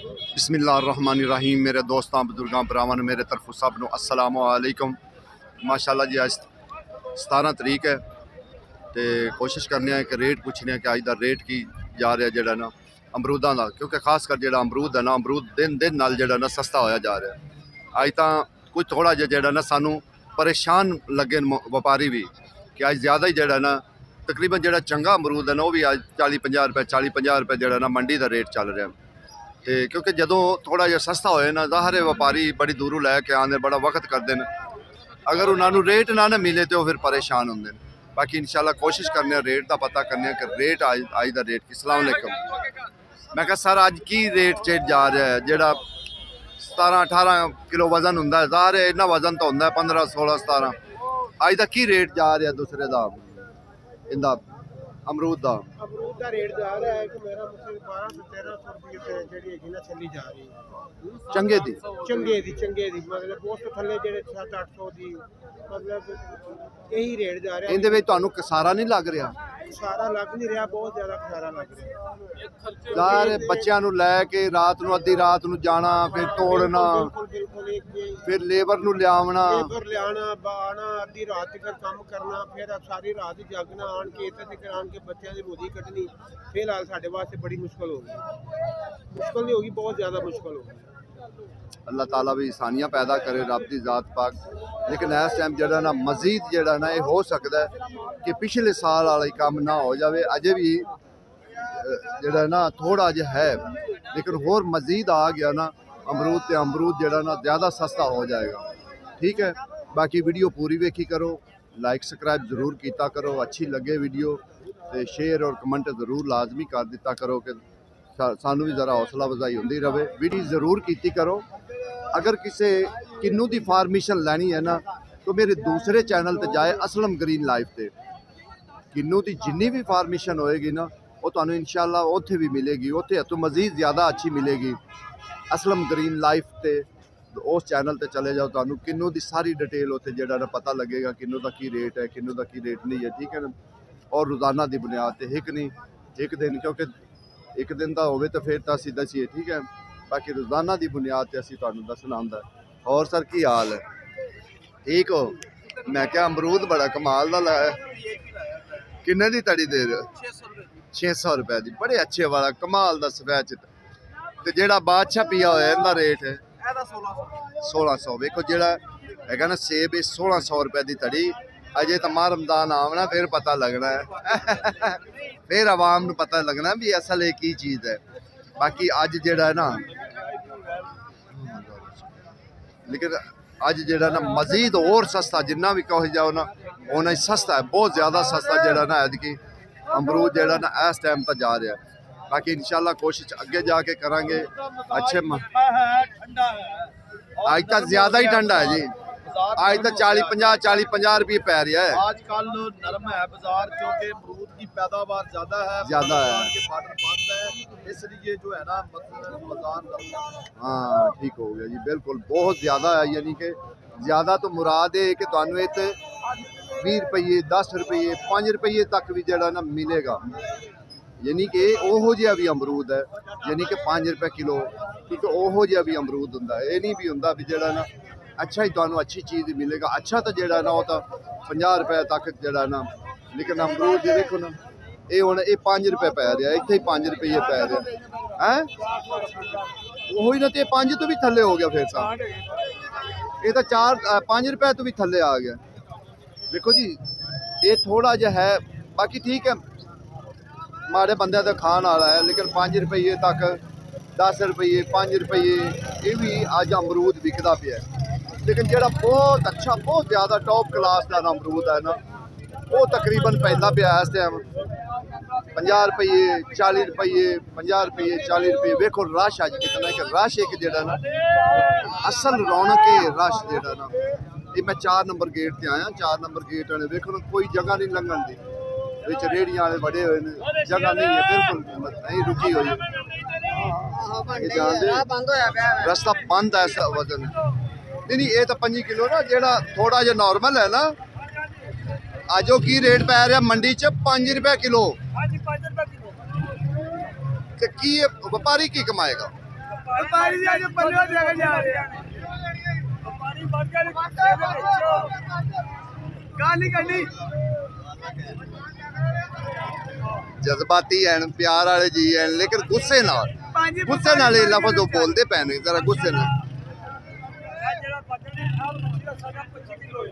बिस्मिल्लाहिर्रहमानिर्रहीम। मेरे दोस्तों बुजुर्गों भरावां मेरे तरफों सब नूं अस्सलामु अलैकुम। माशाअल्लाह जी अज 17 तरीक है तो कोशिश करने कि रेट पुछने कि अज का रेट की जा रहा जोड़ा ना अमरूदा का, क्योंकि खास कर जो अमरूद है ना अमरूद दिन दिन नाल जोड़ा ना सस्ता होया जा रहा है। अज तो कुछ थोड़ा जोड़ा ना सानू परेशान लगे व्यापारी भी कि अज ज़्यादा ही जोड़ा ना तकरीबन जो चंगा अमरूद है ना वह भी अज 40-50 रुपए 40-50 रुपए जोड़ा ना मंडी का रेट चल रहा है। तो क्योंकि जदों थोड़ा जिहा सस्ता होए ना ज़ाहिर है व्यापारी बड़ी दूरों लैके आते बड़ा वक्त करते हैं, अगर उन्होंने रेट ना मिले तो फिर परेशान होंगे। बाकी इंशाल्लाह कोशिश करने रेट का पता करने कि रेट अज का रेट की। अस्सलाम वालेकुम। मैं कहा सर अज की रेट च जा रहा है जोड़ा 17-18 किलो वजन होंगे, ज़ाहिर है इन्ना वजन तो होंगे 15-16-17, अज का की रेट जा रहा दूसरे का इंदा अमरूद का? अमरूद का रेट जा रहा है कि मेरा मतलब 1200-1300 रुपये से जेडी है ना चली जा रही चंगे दी चंगे दी मतलब बहुत थल्ले जेडे 700-800 दी मतलब यही रेट जा रहा है। इहदे विच तुहानू कसारा नहीं लग रहा? सारा लग नहीं रहा, बहुत ज्यादा खसारा लग रहा है। यार बच्चों नू लैके रात नू अद्धी रात नू जाना फिर तोड़ना फिर लेबर नू लियावना लियाना बाना अद्धी रात तक काम करना फिर सारी रात जागना आन के इत्थे तक आन के बच्चों की रोजी कटनी फिलहाल साडे वास्ते बड़ी मुश्किल होगी, मुश्किल नहीं होगी, बहुत ज्यादा मुश्किल होगी। अल्लाह ताला भी आसानियाँ पैदा करे रब की जात पाक। लेकिन इस टाइम जोड़ा ना मजीद जोड़ा ना ये हो सकता है कि पिछले साल वाला काम ना हो जाए, अजे भी जोड़ा ना थोड़ा जहा है लेकिन होर मजीद आ गया ना अमरूद तो अमरूद जोड़ा ना ज़्यादा सस्ता हो जाएगा। ठीक है, बाकी वीडियो पूरी वेखी करो, लाइक सब्सक्राइब जरूर किया करो, अच्छी लगे वीडियो तो शेयर और कमेंट जरूर लाजमी कर दिता करो कि सानू भी ज़रा हौसला अफजाई होती रहे। वीडियो जरूर की करो। अगर किसी किन्नू की फार्मेशन लैनी है ना तो मेरे दूसरे चैनल पर जाए असलम ग्रीन लाइफ पे, किन्नू की जिन्नी भी फार्मेशन होएगी ना वो तो इंशाल्लाह उत्थे भी मिलेगी, उत्थे तो मजीद ज़्यादा अच्छी मिलेगी। असलम ग्रीन लाइफ पे उस चैनल पर चले जाओ, तो किन्नू की सारी डिटेल उत्थे जेड़ा ना पता लगेगा किन्नू का की रेट है किन्नू का की रेट नहीं है। ठीक है ना, और रोज़ाना की बुनियाद पर एक नहीं एक दिन, क्योंकि एक दिन का होवे तो फिर तो असीं दसीए। ठीक है, बाकी रोज़ाना की बुनियाद पर असीं तुहानूं दसना हुंदा है। और सर की हाल है? ठीक हो? मैं क्या अमरूद बड़ा कमाल का लाया, किन्ने की तड़ी दे रहे हो? 600 रुपए की, बड़े अच्छे वाला कमाल का सफेद चिट्टा। ते जेड़ा बादशाह पिया होया इहदा रेट है 1600। वेखो जेड़ा है ना सेब 1600 रुपए की तड़ी। अजे तो माह रमजान आवना फिर पता लगना है फिर आवाम नूं पता लगना भी असल एक ही चीज़ है। बाकी अज जेड़ा है ना लेकिन अज जेड़ा ना मजीद और सस्ता जिन्ना भी कहो जाओ ना उन्ना ही सस्ता है, बहुत ज़्यादा सस्ता जेड़ा ना ऐतकी अमरूद जेड़ा ना इस टाइम तक जा रहा है। बाकी इंशाल्लाह कोशिश अगे जाके करांगे अच्छे। आज तक ज़्यादा ही ठंडा है जी, आज तक 40-50 रुपये पै रहा है। आजकल नरम है बाजार, क्योंकि अमरूद की पैदावार ज्यादा है बार्डर बंद है, इसलिए जो है ना बाजार हाँ ठीक हो गया जी, बिल्कुल बहुत ज़्यादा है। यानी कि ज़्यादा तो मुराद है कि तुहानू इत्थे 20 रुपये 10 रुपये 5 रुपये तक भी जड़ा ना मिलेगा। यानी कि ओहो जिहा भी अमरूद है, यानी कि 5 रुपये किलो, क्योंकि ओहो जिहा भी अमरूद होंदा है। ये नहीं भी होंदा भी जड़ा ना अच्छा ही तुहानू अच्छी चीज़ मिलेगा। अच्छा तो जड़ा ना वो तो 50 रुपये तक जड़ा ना, लेकिन अमरूद जो देखो ना ये हुण ये 5 रुपये पै रहा, इत्थे ही 5 रुपये पै रहा है। वही ना, तो 5 तो भी थल्ले हो गया फिर तो ये तो 4-5 रुपये तो भी थल्ले आ गया। देखो जी ये थोड़ा जहा है, बाकी ठीक है माड़े बंदे तो खान वाला है, लेकिन 5 रुपये तक 10 रुपये 5 रुपये ये भी अज अमरूद बिकता पिया। लेकिन जोड़ा बहुत अच्छा बहुत ज़्यादा टॉप क्लास का अमरूद है ना वो तकरीबन पैदा पिया इस टाइम 50 रुपये 40 रुपये 50 रुपये 40 रुपये। वेखो रश अज कितना है कि रश एक जोड़ा ना असल रौनक है रश जोड़ा ना। ये मैं 4 नंबर गेट से आया, 4 नंबर गेट वाले देखो ना कोई जगह नहीं लंघन की, विच रेहड़ियां वाले बड़े हुए हैं, जगह नहीं है बिल्कुल नहीं रुकी हुई है, रास्ता बंद है। ऐसा वजन नहीं ये तो 5 किलो ना जेड़ा थोड़ा जिहा नॉर्मल है ना अज वो की रेट पै रहा मंडी च 5 रुपये किलो। की व्यापारी की कमाएगा? ਵਪਾਰੀ ਜੀ ਅੱਜ ਪੱਲੇ ਦੇ ਕੇ ਜਾ ਰਹੇ ਆ ਵਪਾਰੀ ਵੱਧ ਗਿਆ ਗੁੱਸੇ ਦੇ ਵਿੱਚ ਗੱਲ ਨਹੀਂ ਕਰਨੀ ਜਜ਼ਬਾਤੀ ਐਨ ਪਿਆਰ ਵਾਲੇ ਜੀ ਐਨ ਲੇਕਿਨ ਗੁੱਸੇ ਨਾਲ ਇਹ ਲਫ਼ਜ਼ ਉਹ ਬੋਲਦੇ ਪਏ ਨੇ ਜ਼ਰਾ ਗੁੱਸੇ ਨਾਲ ਜਿਹੜਾ ਬੱਕਰੀ ਦੀ ਖਾਲ ਮੱਛੀ ਦਾ ਸਾਡਾ 25 ਕਿਲੋ ਹੈ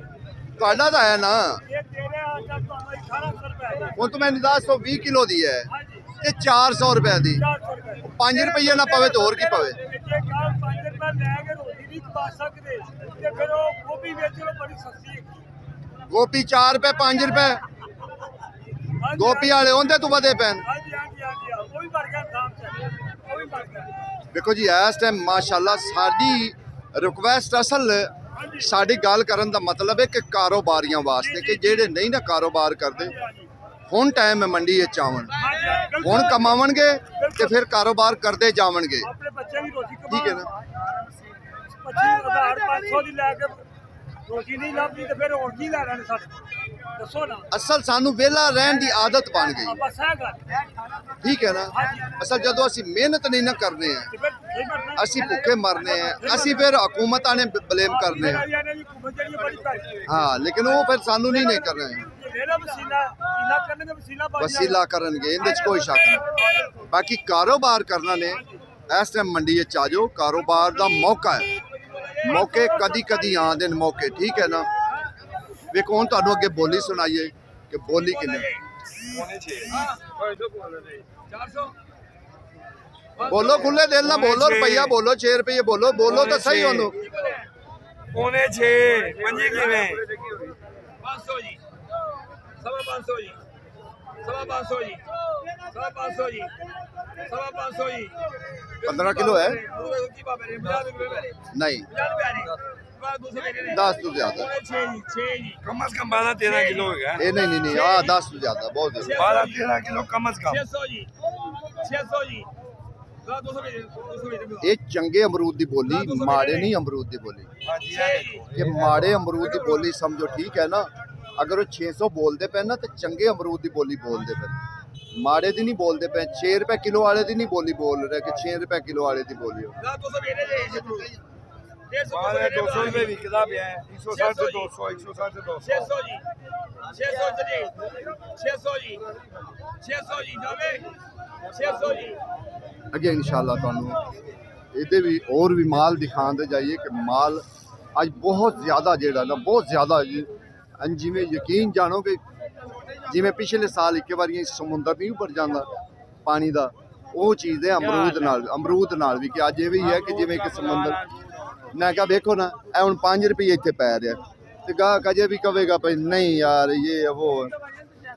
ਤੁਹਾਡਾ ਤਾਂ ਹੈ ਨਾ ਇਹ ਤੇਰੇ ਆਜਾ ਤੁਹਾਨੂੰ 1800 ਰੁਪਏ ਹੁਣ ਤਾਂ ਮੈਨੂੰ ਦੱਸ 20 ਕਿਲੋ ਦੀ ਹੈ ਹਾਂਜੀ ਤੇ 400 ਰੁਪਏ ਦੀ 400 ਰੁਪਏ 5 ਰੁਪਏ ਨਾ ਪਵੇ ਤਾਂ ਹੋਰ ਕੀ ਪਵੇ ਜੇ ਕਾਲ 5 ਰੁਪਏ ਲੈ ਕੇ ਰੋਟੀ ਨਹੀਂ ਖਵਾ ਸਕਦੇ ਤੇ ਫਿਰ ਉਹ ਗੋਭੀ ਵੇਚ ਲੋ ਬੜੀ ਸਸਤੀ ਹੈ ਗੋਪੀ 4 ਰੁਪਏ 5 ਰੁਪਏ ਗੋਪੀ ਵਾਲੇ ਉਹਦੇ ਤੋਂ ਵਧੇ ਪੈਣ ਹਾਂਜੀ ਹਾਂਜੀ ਹਾਂਜੀ ਉਹ ਵੀ ਵੜ ਗਿਆ ਦਾਮ ਚ ਉਹ ਵੀ ਵੜ ਗਿਆ ਦੇਖੋ ਜੀ ਇਸ ਟਾਈਮ ਮਾਸ਼ਾਅੱਲਾ ਸਾਡੀ ਰਿਕੁਐਸਟ ਅਸਲ ਸਾਡੀ ਗੱਲ ਕਰਨ ਦਾ ਮਤਲਬ ਹੈ ਕਿ ਕਾਰੋਬਾਰੀਆਂ ਵਾਸਤੇ ਕਿ ਜਿਹੜੇ ਨਹੀਂ ਨਾ ਕਾਰੋਬਾਰ ਕਰਦੇ ਹੁਣ ਟਾਈਮ ਹੈ ਮੰਡੀ ਵਿੱਚ ਆਉਣ ਹੁਣ ਕਮਾਵਣਗੇ ਤੇ ਫਿਰ ਕਾਰੋਬਾਰ ਕਰਦੇ ਜਾਵਣਗੇ ਆਪਣੇ ਬੱਚੇ ਦੀ ਰੋਟੀ ਠੀਕ ਹੈ ਨਾ 25,000 500 ਦੀ ਲੈ ਕੇ ਰੋਟੀ ਨਹੀਂ ਲੱਭਦੀ ਤੇ ਫਿਰ ਹੋਰ ਕੀ ਲੈ ਲੈਣ ਸਾਡੇ ਦੱਸੋ ਨਾ ਅਸਲ ਸਾਨੂੰ ਵਿਹਲਾ ਰਹਿਣ ਦੀ ਆਦਤ ਬਣ ਗਈ ਆਪਾਂ ਸਹਿ ਗੱਲ ਠੀਕ ਹੈ ਨਾ ਅਸਲ ਜਦੋਂ ਅਸੀਂ ਮਿਹਨਤ ਨਹੀਂ ਨਾ ਕਰਨੇ ਆ ਤੇ ਫਿਰ ਕੀ ਕਰਨਾ ਅਸੀਂ ਭੁੱਖੇ ਮਰਨੇ ਆ ਅਸੀਂ ਫਿਰ ਹਕੂਮਤਾਂ ਨੇ ਬਲੇਮ ਕਰਨੇ ਆ ਜਿਹੜੀ ਬੜੀ ਪੈਂਦੀ ਹੈ ਹਾਂ ਲੇਕਿਨ ਉਹ ਫਿਰ ਸਾਨੂੰ ਨਹੀਂ ਕਰਨਾ ਇਹਦਾ ਵਸੀਲਾ ਕਰਨਗੇ ਵਸੀਲਾ ਬਣ ਵਸੀਲਾ ਕਰਨਗੇ ਇਹਦੇ 'ਚ ਕੋਈ ਸ਼ੱਕ ਨਹੀਂ ਬਾਕੀ ਕਾਰੋਬਾਰ ਕਰਨਾ ਨੇ ਇਸ ਟਾਈਮ ਮੰਡੀ ਵਿੱਚ ਆ ਜਾਓ ਕਾਰੋਬਾਰ ਦਾ ਮੌਕਾ ਹੈ ਮੌਕੇ ਕਦੀ ਆਉਂਦੇ ਨੇ ਮੌਕੇ ਠੀਕ ਹੈ ਨਾ ਵੇਖੋ ਹੁਣ ਤੁਹਾਨੂੰ ਅੱਗੇ ਬੋਲੀ ਸੁਣਾਈਏ ਕਿ ਬੋਲੀ ਕਿੰਨੇ ਬੋਲੋ ਖੁੱਲੇ ਦਿਲ ਨਾਲ ਬੋਲੋ ਰੁਪਈਆ ਬੋਲੋ 6 ਰੁਪਏ ਬੋਲੋ ਤਾਂ ਸਹੀ ਉਹਨੂੰ ਪੌਣੇ 6 ਮੰਜੀ ਕਿਵੇਂ 500 ਜੀ 500 ਜੀ 500 ਜੀ 500 ਜੀ 500 ਜੀ 15 किलो है नहीं 10 तो ज्यादा 6 कम से कम 12-13 किलो है ये नहीं 10 तो ज्यादा बहुत 12-13 किलो कम से कम 600 जी ਇਹ ਚੰਗੇ ਅਮਰੂਦ ਦੀ ਬੋਲੀ ਮਾੜੇ ਨਹੀਂ ਅਮਰੂਦ ਦੀ ਬੋਲੀ ਕਿ ਮਾੜੇ ਅਮਰੂਦ ਦੀ ਬੋਲੀ ਸਮਝੋ ਠੀਕ ਹੈ ਨਾ ਅਗਰ ਉਹ 600 ਬੋਲਦੇ ਪਏ ਨਾ ਤੇ ਚੰਗੇ ਅਮਰੂਦ ਦੀ ਬੋਲੀ ਬੋਲਦੇ ਪਏ ਮਾੜੇ ਦੀ ਨਹੀਂ ਬੋਲਦੇ ਪਏ 6 ਰੁਪਏ ਕਿਲੋ ਵਾਲੇ ਦੀ ਨਹੀਂ ਬੋਲੀ ਬੋਲ ਰਹੇ ਕਿ 6 ਰੁਪਏ ਕਿਲੋ ਵਾਲੇ ਦੀ ਬੋਲੀ 200 ਰੁਪਏ ਵਿਕਦਾ ਪਿਆ 160 ਤੇ 200 160 ਤੇ 200 600 ਜੀ 600 ਜੀ 600 ਜੀ ਜਾਵੇ 600 ਜੀ ਅੱਗੇ ਇਨਸ਼ਾਅੱਲਾ ਤੁਹਾਨੂੰ ਇਹਦੇ ਵੀ ਹੋਰ ਵੀ ਮਾਲ ਦਿਖਾਉਂਦੇ ਜਾਈਏ ਕਿ ਮਾਲ ਅੱਜ ਬਹੁਤ ਜ਼ਿਆਦਾ ਜਿਹੜਾ ਨਾ ਬਹੁਤ ਜ਼ਿਆਦਾ ਜਿਵੇਂ ਯਕੀਨ ਜਾਣੋ ਕਿ ਜਿਵੇਂ ਪਿਛਲੇ ਸਾਲ ਇੱਕ ਵਾਰੀ ਸਮੁੰਦਰ ਨਹੀਂ ਉੱਪਰ ਜਾਂਦਾ ਪਾਣੀ ਦਾ ਉਹ ਚੀਜ਼ ਹੈ ਅਮਰੂਦ ਨਾਲ ਵੀ ਕਿ ਅੱਜ ਇਹ ਵੀ ਹੈ ਕਿ ਜਿਵੇਂ ਕਿ ਸਮੁੰਦਰ ਮੈਂ ਕਿਹਾ ਵੇਖੋ ਨਾ ਇਹ ਹੁਣ 5 ਰੁਪਏ ਇੱਥੇ ਪੈ ਰਿਹਾ ਤੇ ਗਾਹਕ ਅਜੇ ਵੀ ਕਹੇਗਾ ਭਾਈ ਨਹੀਂ ਯਾਰ ਇਹ ਉਹ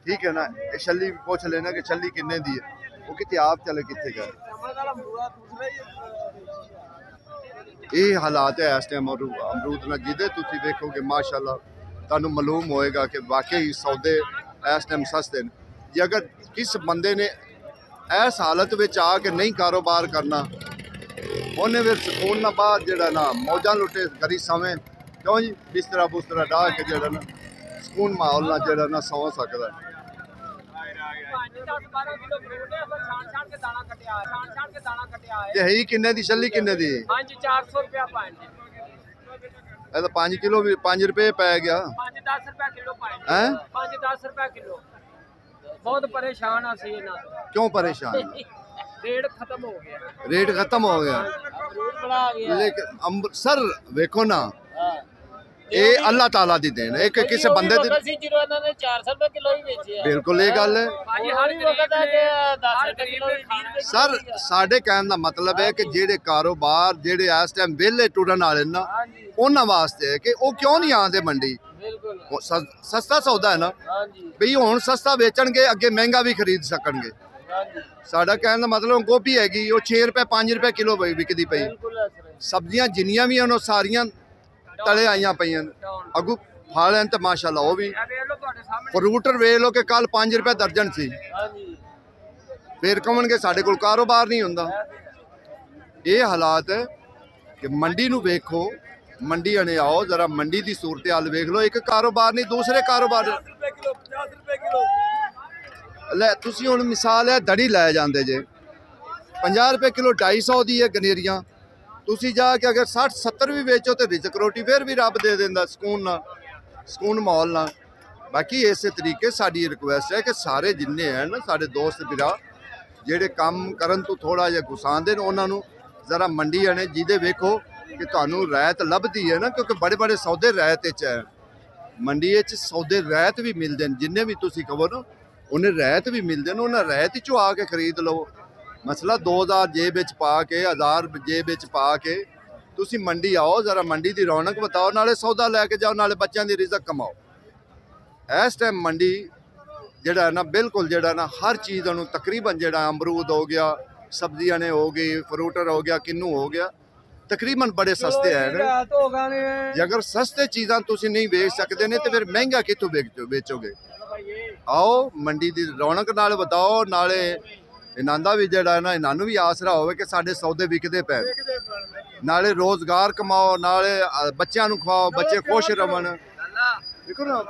ਠੀਕ ਹੈ ਨਾ ਇਹ ਛੱਲੀ ਵੀ ਪੁੱਛ ਲੈਣਾ ਕਿ ਛੱਲੀ ਕਿੰਨੇ ਦੀ ਹੈ ਉਹ ਕਿਤੇ ਆਪ ਚਲੇ ਕਿੱਥੇ ਗਏ ਇਹ ਹਾਲਾਤ ਹੈ ਇਸ ਟਾਈਮ ਅਮਰੂਦ ਨਾਲ ਜਿਹਦੇ ਤੁਸੀਂ ਵੇਖੋਗੇ ਮਾਸ਼ਾਅੱਲਾ ਤੁਹਾਨੂੰ ਮਾਲੂਮ ਹੋਏਗਾ ਕਿ ਵਾਕਈ ਸੌਦੇ ਇਸ ਟਾਈਮ ਸਸਤੇ ਨੇ ਜੇ ਅਗਰ ਕਿਸ ਬੰਦੇ ਨੇ ਇਸ ਹਾਲਤ ਵਿੱਚ ਆ ਕੇ ਨਹੀਂ ਕਾਰੋਬਾਰ ਕਰਨਾ ਉਹਨੇ ਫਿਰ ਸਕੂਨ ਨਾਲ ਬਾਅਦ ਜਿਹੜਾ ਨਾ ਮੌਜਾਂ ਲੁੱਟੇ ਕਰੀ ਸਮੇਂ ਕਿਉਂ ਜੀ ਬਿਸਤਰਾ ਬੁਸਤਰਾ ਡਾਹ ਕੇ ਜਿਹੜਾ ਨਾ ਸਕੂਨ ਮਾਹੌਲ ਨਾਲ ਜਿਹੜਾ ਨਾ ਸੌਂ ਸਕਦਾ ਤੇ ਹੈ ਕਿੰਨੇ ਦੀ ਛੱਲੀ ਕਿੰਨੇ ਦੀ ਹਾਂਜੀ 400 ਰੁਪਿਆ ਪਾਣੀ ਇਹ ਤਾਂ 5 ਕਿਲੋ ਵੀ 5 ਰੁਪਏ ਪੈ ਗਿਆ 5-10 ਰੁਪਏ ਕਿਲੋ ਪਾਣੀ ਹੈ 5-10 ਰੁਪਏ ਕਿਲੋ ਬਹੁਤ ਪਰੇਸ਼ਾਨ ਆ ਸੀ ਇਹਨਾਂ ਤੋਂ ਕਿਉਂ ਪਰੇਸ਼ਾਨ ਰੇਟ ਖਤਮ ਹੋ ਗਿਆ ਰੇਟ ਖਤਮ ਹੋ ਗਿਆ ਰੇਟ ਬੜਾ ਆ ਗਿਆ ਲੇਕਿਨ ਅੰਮ੍ਰਿਤਸਰ ਵੇਖੋ ਨਾ ਇਹ ਅੱਲਾਹ ਤਾਲਾ ਦੀ ਦੇਣ ਹੈ ਕਿ ਕਿਸੇ ਬੰਦੇ ਦੀ ਅਸੀਂ ਜਦੋਂ ਇਹਨਾਂ ਨੇ 400 ਰੁਪਏ ਕਿਲੋ ਹੀ ਵੇਚਿਆ ਬਿਲਕੁਲ ਇਹ ਗੱਲ ਹੈ ਭਾਜੀ ਹਰ ਵਕਤ ਹੈ ਕਿ 10 ਰੁਪਏ ਕਿਲੋ ਵੀ 20 ਰੁਪਏ ਸਰ ਸਾਡੇ ਕਹਿਣ ਦਾ ਮਤਲਬ ਹੈ ਕਿ ਜਿਹੜੇ ਕਾਰੋਬਾਰ ਜਿਹੜੇ ਇਸ ਟਾਈਮ ਵਿਹਲੇ ਟੁਰਨ ਵਾਲੇ ਨਾ ਉਹਨਾਂ ਵਾਸਤੇ ਹੈ ਕਿ ਉਹ ਕਿਉਂ ਨਹੀਂ ਆਉਂਦੇ ਮੰਡੀ ਬਿਲਕੁਲ ਉਹ ਸਸਤਾ ਸੌਦਾ ਹੈ ਨਾ ਹਾਂਜੀ ਵੀ ਹੁਣ ਸਸਤਾ ਵੇਚਣਗੇ ਅੱਗੇ ਮਹਿੰਗਾ ਵੀ ਖਰੀਦ ਸਕਣਗੇ ਹਾਂਜੀ ਸਾਡਾ ਕਹਿਣ ਦਾ ਮਤਲਬ ਗੋਭੀ ਹੈਗੀ ਉਹ 6 ਰੁਪਏ 5 ਰੁਪਏ ਕਿਲੋ ਵਿਕਦੀ ਪਈ ਬਿਲਕੁਲ ਸਬਜ਼ੀਆਂ ਜਿੰਨੀਆਂ ਵੀ ਹਨ ਉਹ ਸਾਰੀਆਂ ਤਲੇ ਆਈਆਂ ਪਈਆਂ ਅੱਗੂ ਫਲ ਹਨ ਤੇ ਮਾਸ਼ਾਅੱਲਾ ਉਹ ਵੀ ਇਹ ਵੇਖ ਲਓ ਤੁਹਾਡੇ ਸਾਹਮਣੇ ਫਰੂਟਰ ਵੇਖ ਲਓ ਕਿ ਕੱਲ 5 ਰੁਪਏ ਦਰਜਨ ਸੀ ਹਾਂਜੀ ਫੇਰ ਕਹਣਗੇ ਸਾਡੇ ਕੋਲ ਕਾਰੋਬਾਰ ਨਹੀਂ ਹੁੰਦਾ ਇਹ ਹਾਲਾਤ ਹੈ ਕਿ ਮੰਡੀ ਨੂੰ ਵੇਖੋ ਮੰਡੀ ਅਣੇ ਆਓ ਜ਼ਰਾ ਮੰਡੀ ਦੀ ਸੂਰਤ ਹਾਲ ਵੇਖ ਲਓ ਇੱਕ ਕਾਰੋਬਾਰ ਨਹੀਂ ਦੂਸਰੇ ਕਾਰੋਬਾਰ 50 ਰੁਪਏ ਕਿਲੋ ਲੈ ਤੁਸੀਂ ਹੁਣ ਮਿਸਾਲ ਹੈ ਦੜੀ ਲੈ ਜਾਂਦੇ ਜੇ 50 ਰੁਪਏ ਕਿਲੋ 250 ਦੀ ਹੈ ਗਨੇਰੀਆਂ। ਤੁਸੀਂ ਜਾ ਕੇ ਅਗਰ 60 70 ਵੀ ਵੇਚੋ ਤੇ ਰਿਜ਼ਕ ਰੋਟੀ ਫਿਰ ਵੀ ਰੱਬ ਦੇ ਦਿੰਦਾ ਸਕੂਨ ਨਾਲ, ਸਕੂਨ ਮਾਹੌਲ ਨਾਲ। ਬਾਕੀ ਇਸੇ ਤਰੀਕੇ ਸਾਡੀ ਰਿਕੁਐਸਟ ਹੈ ਕਿ ਸਾਰੇ ਜਿੰਨੇ ਹਨ ਨਾ ਸਾਡੇ ਦੋਸਤ ਵੀਰਾ ਜਿਹੜੇ ਕੰਮ ਕਰਨ ਤੋਂ ਥੋੜਾ ਜਿਹਾ ਗੁਸਾਉਂਦੇ ਨੇ ਉਹਨਾਂ ਨੂੰ ਜ਼ਰਾ ਮੰਡੀਆਂ ਨੇ ਜਿਹਦੇ ਵੇਖੋ ਕਿ ਤੁਹਾਨੂੰ ਰਾਇਤ ਲੱਭਦੀ ਹੈ ਨਾ, ਕਿਉਂਕਿ ਬੜੇ ਬੜੇ ਸੌਦੇ ਰਾਇਤ ਵਿੱਚ ਹੈ। ਮੰਡੀ ਵਿੱਚ ਸੌਦੇ ਰਾਇਤ ਵੀ ਮਿਲਦੇ ਨੇ, ਜਿੰਨੇ ਵੀ ਤੁਸੀਂ ਕਹੋ ਨਾ ਉਹਨੇ ਰਾਇਤ ਵੀ ਮਿਲਦੇ ਨੇ, ਉਹਨਾਂ ਰਾਇਤ ਚੋਂ ਆ ਕੇ ਖਰੀਦ ਲਓ। ਮਸਲਾ 2000 ਜੇਬ ਵਿੱਚ ਪਾ ਕੇ 1000 ਜੇਬ ਵਿੱਚ ਪਾ ਕੇ ਤੁਸੀਂ ਮੰਡੀ ਆਓ, ਜ਼ਰਾ ਮੰਡੀ ਦੀ ਰੌਣਕ ਬਤਾਓ, ਨਾਲੇ ਸੌਦਾ ਲੈ ਕੇ ਜਾਓ, ਨਾਲੇ ਬੱਚਿਆਂ ਦੀ ਰਿਜ਼ਕ ਕਮਾਓ। ਇਸ ਟਾਈਮ ਮੰਡੀ ਜਿਹੜਾ ਨਾ ਬਿਲਕੁਲ ਜਿਹੜਾ ਨਾ ਹਰ ਚੀਜ਼ ਨੂੰ ਤਕਰੀਬਨ ਜਿਹੜਾ ਅਮਰੂਦ ਹੋ ਗਿਆ, ਸਬਜ਼ੀਆਂ ਨੇ ਹੋ ਗਈ, ਫਰੂਟਰ ਹੋ ਗਿਆ, ਕਿੰਨੂ ਹੋ ਗਿਆ, ਤਕਰੀਬਨ ਬੜੇ ਸਸਤੇ ਹੈ ਨਾ। ਜੇ ਅਗਰ ਸਸਤੇ ਚੀਜ਼ਾਂ ਤੁਸੀਂ ਨਹੀਂ ਵੇਚ ਸਕਦੇ ਨੇ ਤੇ ਫਿਰ ਮਹਿੰਗਾ ਕਿੱਥੋਂ ਵੇਚੋਗੇ। ਆਓ ਮੰਡੀ ਦੀ ਰੌਣਕ ਨਾਲ ਬਤਾਓ, ਨਾਲੇ ਇਹਨਾਂ ਦਾ ਵੀ ਜਿਹੜਾ ਨਾ ਇਹਨਾਂ ਨੂੰ ਵੀ ਆਸਰਾ ਹੋਵੇ ਕਿ ਸਾਡੇ ਸੌਦੇ ਵਿਕਦੇ ਪਏ, ਨਾਲੇ ਰੋਜ਼ਗਾਰ ਕਮਾਓ, ਨਾਲੇ ਬੱਚਿਆਂ ਨੂੰ ਖਵਾਓ, ਬੱਚੇ ਖੁਸ਼ ਰਹਣ। ਦੇਖੋ ਨਾ,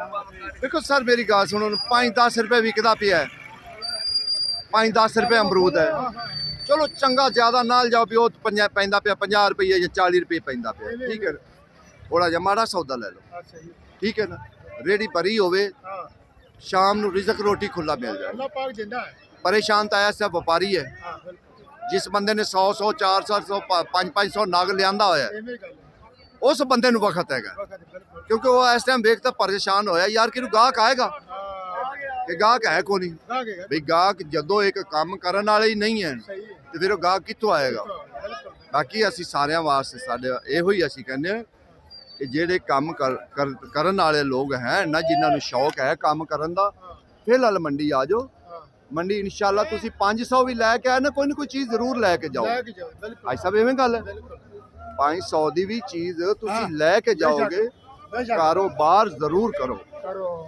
ਦੇਖੋ ਸਰ ਮੇਰੀ ਗੱਲ ਸੁਣੋ, 5-10 ਰੁਪਏ ਵਿਕਦਾ ਪਿਆ, 5-10 ਰੁਪਏ ਅਮਰੂਦ ਹੈ। ਚਲੋ ਚੰਗਾ ਜ਼ਿਆਦਾ ਨਾਲ ਜਾਓ ਵੀ ਉਹ ਪੈਂਦਾ ਪਿਆ 50 ਰੁਪਏ ਜਾਂ 40 ਰੁਪਏ ਪੈਂਦਾ ਪਿਆ, ਠੀਕ ਹੈ। ਥੋੜਾ ਜਿਹਾ ਮਾੜਾ ਸੌਦਾ ਲੈ ਲਓ, ਠੀਕ ਹੈ ਨਾ। ਰੇੜੀ ਭਰੀ ਹੋਵੇ, ਸ਼ਾਮ ਨੂੰ ਰਿਜ਼ਕ ਰੋਟੀ ਖੁੱਲਾ ਮਿਲ ਜਾਏ। ਪਰੇਸ਼ਾਨ ਤਾਂ ਐਸਾ ਵਪਾਰੀ ਹੈ ਜਿਸ ਬੰਦੇ ਨੇ 100 400 500 ਨਗ ਲਿਆਂਦਾ ਹੋਇਆ, ਉਸ ਬੰਦੇ ਨੂੰ ਵਕਤ ਹੈਗਾ, ਕਿਉਂਕਿ ਉਹ ਇਸ ਟਾਈਮ ਵੇਖ ਤਾਂ ਪਰੇਸ਼ਾਨ ਹੋਇਆ ਯਾਰ ਕਿ ਗਾਹਕ ਆਏਗਾ, ਕਿ ਗਾਹਕ ਹੈ ਕੋਈ ਨਹੀਂ ਵੀ। ਗਾਹਕ ਜਦੋਂ ਇੱਕ ਕੰਮ ਕਰਨ ਵਾਲੇ ਹੀ ਨਹੀਂ ਹੈ ਤੇ ਫਿਰ ਉਹ ਗਾਹਕ ਕਿੱਥੋਂ ਆਏਗਾ। ਬਾਕੀ ਅਸੀਂ ਸਾਰਿਆਂ ਵਾਸਤੇ ਸਾਡੇ ਇਹੋ ਹੀ ਅਸੀਂ ਕਹਿੰਦੇ ਹਾਂ ਕਿ ਜਿਹੜੇ ਕੰਮ ਕਰਨ ਵਾਲੇ ਲੋਕ ਹੈ ਨਾ, ਜਿਨ੍ਹਾਂ ਨੂੰ ਸ਼ੌਕ ਹੈ ਕੰਮ ਕਰਨ ਦਾ, ਫਿਲਹਾਲ ਮੰਡੀ ਆ ਜਾਓ। ਮੰਡੀ ਇਨਸ਼ਾਅੱਲਾ ਤੁਸੀਂ 500 ਵੀ ਲੈ ਕੇ ਆਏ ਨਾ, ਕੋਈ ਨਾ ਕੋਈ ਚੀਜ਼ ਜ਼ਰੂਰ ਲੈ ਕੇ ਜਾਓ। ਅੱਜ ਸਭ ਐਵੇਂ ਗੱਲ ਹੈ, 500 ਦੀ ਵੀ ਚੀਜ਼ ਤੁਸੀਂ ਲੈ ਕੇ ਜਾਓਗੇ, ਕਾਰੋਬਾਰ ਜ਼ਰੂਰ ਕਰੋ,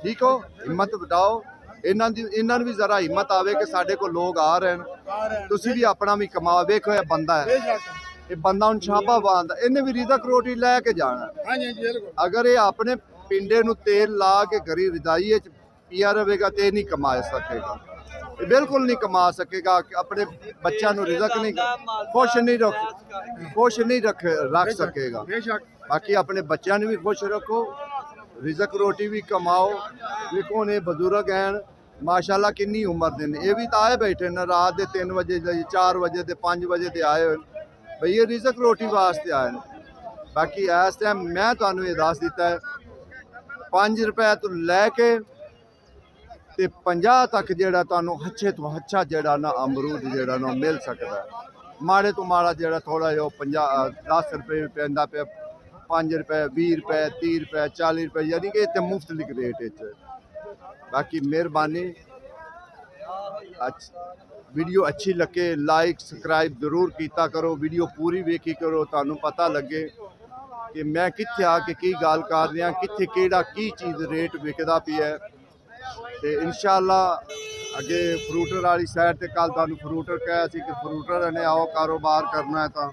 ਠੀਕ ਹੋ। ਹਿੰਮਤ ਵਧਾਓ, ਇਹਨਾਂ ਨੂੰ ਵੀ ਜ਼ਰਾ ਹਿੰਮਤ ਆਵੇ ਕਿ ਸਾਡੇ ਕੋਲ ਲੋਕ ਆ ਰਹੇ ਨੇ, ਤੁਸੀਂ ਵੀ ਆਪਣਾ ਵੀ ਕਮਾਓ। ਵੇਖੋ ਇਹ ਬੰਦਾ ਹੈ, ਇਹ ਬੰਦਾ ਹੁਣ ਛਾਪਾ ਬਾਂਦਾ, ਇਹਨੇ ਵੀ ਰਿਜ਼ਕ ਰੋਟੀ ਲੈ ਕੇ ਜਾਣਾ। ਅਗਰ ਇਹ ਆਪਣੇ ਪਿੰਡੇ ਨੂੰ ਤੇਲ ਲਾ ਕੇ ਘਰੀ ਰਜਾਈ ਵਿੱਚ ਪੀਆ ਰਹੇਗਾ ਤੇ ਇਹ ਨਹੀਂ ਕਮਾ ਸਕੇਗਾ, ਇਹ ਬਿਲਕੁਲ ਨਹੀਂ ਕਮਾ ਸਕੇਗਾ। ਆਪਣੇ ਬੱਚਿਆਂ ਨੂੰ ਰਿਜ਼ਕ ਨਹੀਂ ਖੁਸ਼ ਨਹੀਂ ਰੱਖ ਸਕੇਗਾ। ਬਾਕੀ ਆਪਣੇ ਬੱਚਿਆਂ ਨੂੰ ਵੀ ਖੁਸ਼ ਰੱਖੋ, ਰਿਜ਼ਕ ਰੋਟੀ ਵੀ ਕਮਾਓ। ਵੇਖੋ ਨੇ ਬਜ਼ੁਰਗ ਹਨ ਮਾਸ਼ਾਅੱਲਾ, ਕਿੰਨੀ ਉਮਰ ਦੇ ਨੇ, ਇਹ ਵੀ ਤਾਂ ਆਏ ਬੈਠੇ ਨੇ ਰਾਤ ਦੇ 3 ਵਜੇ 4 ਵਜੇ ਤੇ 5 ਵਜੇ ਤੇ ਆਏ ਹੋਏ ਬਈ, ਇਹ ਰਿਜ਼ਕ ਰੋਟੀ ਵਾਸਤੇ ਆਏ ਨੇ। ਬਾਕੀ ਇਸ ਟਾਈਮ ਮੈਂ ਤੁਹਾਨੂੰ ਇਹ ਦੱਸ ਦਿੱਤਾ ਹੈ 5 ਰੁਪਏ ਤੋਂ ਲੈ ਕੇ ਤੇ 50 ਤੱਕ ਜਿਹੜਾ ਤੁਹਾਨੂੰ ਅੱਛੇ ਤੋਂ ਅੱਛਾ ਜਿਹੜਾ ਨਾ ਅਮਰੂਦ ਜਿਹੜਾ ਨਾ ਮਿਲ ਸਕਦਾ। ਮਾੜੇ ਤੋਂ ਮਾੜਾ ਜਿਹੜਾ ਥੋੜਾ ਜਿਹਾ 10 ਰੁਪਏ ਪੈਂਦਾ ਪਿਆ, 5 ਰੁਪਏ 20 ਰੁਪਏ 30 ਰੁਪਏ 40 ਰੁਪਏ, ਯਾਨੀ ਕਿ ਇੱਥੇ ਮੁਫਤਲਿਕ ਰੇਟ ਵਿੱਚ। ਬਾਕੀ ਮਿਹਰਬਾਨੀ, ਵੀਡੀਓ ਅੱਛੀ ਲੱਗੇ ਲਾਈਕ ਸਬਸਕ੍ਰਾइब ਜ਼ਰੂਰ ਕੀਤਾ ਕਰੋ, ਵੀਡੀਓ ਪੂਰੀ ਵੇਖੀ ਕਰੋ, ਤੁਹਾਨੂੰ ਪਤਾ ਲੱਗੇ ਕਿ ਮੈਂ ਕਿੱਥੇ ਆ ਕੇ ਕੀ ਗੱਲ ਕਰ ਰਿਹਾ, ਕਿੱਥੇ ਕਿਹੜਾ ਕੀ ਚੀਜ਼ ਰੇਟ ਵਿਕਦਾ ਪਿਆ। ਤੇ ਇਨਸ਼ਾਅੱਲਾ ਅੱਗੇ ਫਰੂਟਰ ਵਾਲੀ ਸਾਈਡ ਤੇ ਕੱਲ ਤੁਹਾਨੂੰ ਫਰੂਟਰ ਕਿਹਾ ਸੀ ਕਿ ਫਰੂਟਰ ਨੇ ਆਓ ਕਾਰੋਬਾਰ ਕਰਨਾ ਹੈ ਤਾਂ